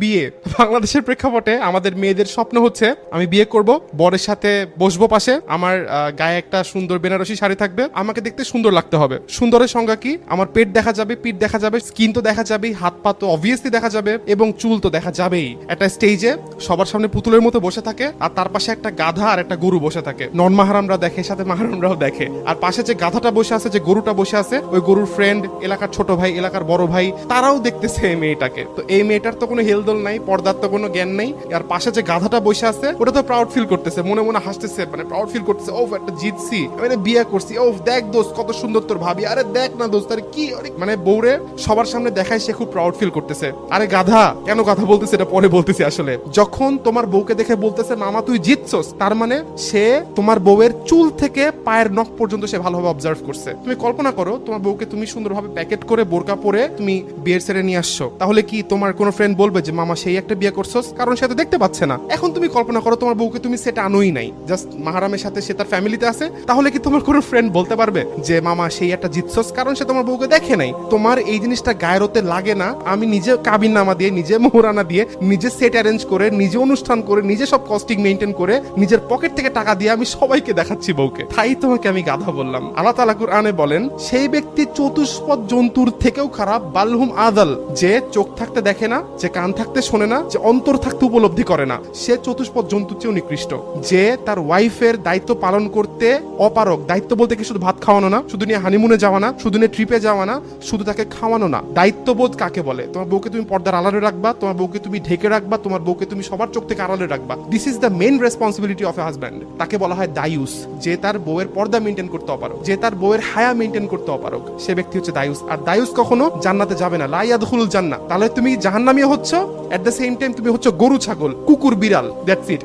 বিয়ে। বাংলাদেশের প্রেক্ষাপটে আমাদের মেয়েদের স্বপ্ন হচ্ছে আমি বিয়ে করব, বরের সাথে বসবো পাশে, আমার গায়ে একটা সুন্দর বেনারসি শাড়ি থাকবে, আমাকে দেখতে সুন্দর লাগতে হবে। সুন্দরের সংজ্ঞা কি? আমার পেট দেখা যাবে, পিঠ দেখা যাবে, স্কিন তো দেখা যাবেই, হাত পা তো অবভিয়াসলি দেখা যাবে, এবং চুল তো দেখা যাবেই। একটা স্টেজে সবার সামনে পুতুলের মতো বসে থাকে, আর তার পাশে একটা গাধা আর একটা গরু বসে থাকে। নন মাহারামরা দেখে, সাথে মাহারামরাও দেখে। আর পাশে যে গাধাটা বসে আছে, যে গরুটা বসে আছে, ওই গরুর ফ্রেন্ড, এলাকার ছোট ভাই, এলাকার বড় ভাই, তারাও দেখতেছে এই মেয়েটাকে। তো এই মেয়েটার তো কোনো হেলদোল নাই, পর্দার তো কোনো জ্ঞান নাই। আর পাশে যে গাধাটা বসে আছে, ওটা তো প্রাউড ফিল করতেছে, মনে মনে হাসতেছে, মানে প্রাউড ফিল করতেছে, ও একটা জিতছি, মানে বিয়ে করছি, ও দেখ দোস্ত কত সুন্দর তোর ভাবি, আরে দেখ না দোস্ত, আরে কি, মানে বউরে সবার সামনে দেখায় সে খুব প্রাউড ফিল করতেছে। আরে গাধা, কেন কথা বলতেছে এটা পরে বলতেছি। আসলে যখন তোমার বউকে দেখে বলতেছে মামা তুই জিতছস, তার মানে সে তোমার বউয়ের চুল থেকে পায়ের নখ পর্যন্ত সে ভালোভাবে অবজার্ভ করছে। তুমি কল্পনা করো, তোমার বউকে তুমি সুন্দরভাবে প্যাকেট করে বোরকা পরে তুমি বিয়ের সেরে নিয়ে আসছো, তাহলে কি তোমার কোনো ফ্রেন্ড বলবে যে মামা সেই একটা বিয়ে করছস? কারণ সে তো দেখতে পাচ্ছে না। এখন তুমি কল্পনা করো তোমার বউকে তুমি সেটা আনোই নাই, জাস্ট মাহারামের সাথে সে তার ফ্যামিলিতে আছে, তাহলে কি তোমার কোনো ফ্রেন্ড বলতে পারবে যে মামা সেই একটা জিতছস? কারণ সে তোমার বউকে দেখে নাই। তোমার এই জিনিসটা গায়ের হতে লাগে না, আমি নিজে কাবিন নামা দিয়ে, নিজে মোহরানা দিয়ে, নিজে সেট অ্যারেঞ্জ করে, নিজে অনুষ্ঠান করে, নিজে সব কস্টিং মেনটেন করে, নিজের পকেট থেকে টাকা দিয়ে আমি সবাইকে দেখাচ্ছি বউকে, তাই তোমাকে আমি গাধা বললাম। আল্লাহ তাআলা কুরআনে বলেন সেই ব্যক্তি চতুষ্পদ জন্তুর থেকেও খারাপ, বালহুম আদাল, যে চোখ থাকতে দেখে না, যে কান থাকতে শোনে না, যে অন্তর থাকতে উপলব্ধি করে না, সে চতুষ্পদ জন্তুর চেয়েও নিকৃষ্ট। যে তার ওয়াইফের দায়িত্ব পালন করতে অপারক, দায়িত্ব বলতে কি শুধু ভাত খাওয়ানো না, শুধু নিয়ে হানিমুনে যাওয়া না, শুধু নিয়ে ট্রিপে যাওয়া না, শুধু তাকে খাওয়ানো না। দায়িত্ববোধ কাকে বলে? তোমার বউকে তুমি পর্দার আড়ালে রাখবা, তোমার বউকে তুমি ঢেকে রাখবা, তোমার বউকে তুমি সবার চোখ থেকে আড়ালে রাখবা। This is the main responsibility of A husband. তাকে বলা হয় দায়ুস, যে তার বউয়ের পর্দা মেনটেন করতে অপারক, যে তার বউয়ের হায়া মেনটেন করতে অপারক, সে ব্যক্তি হচ্ছে দায়ুস। আর দায়ুস কখনো জান্নাতে যাবে না, লা ইয়াদখুলুল জান্নাহ। তাহলে তুমি জাহান্নামী হচ্ছ, এট দ্য সেম টাইম তুমি হচ্ছে গরু ছাগল, কুকুর বিড়াল, দ্যাটস ইট।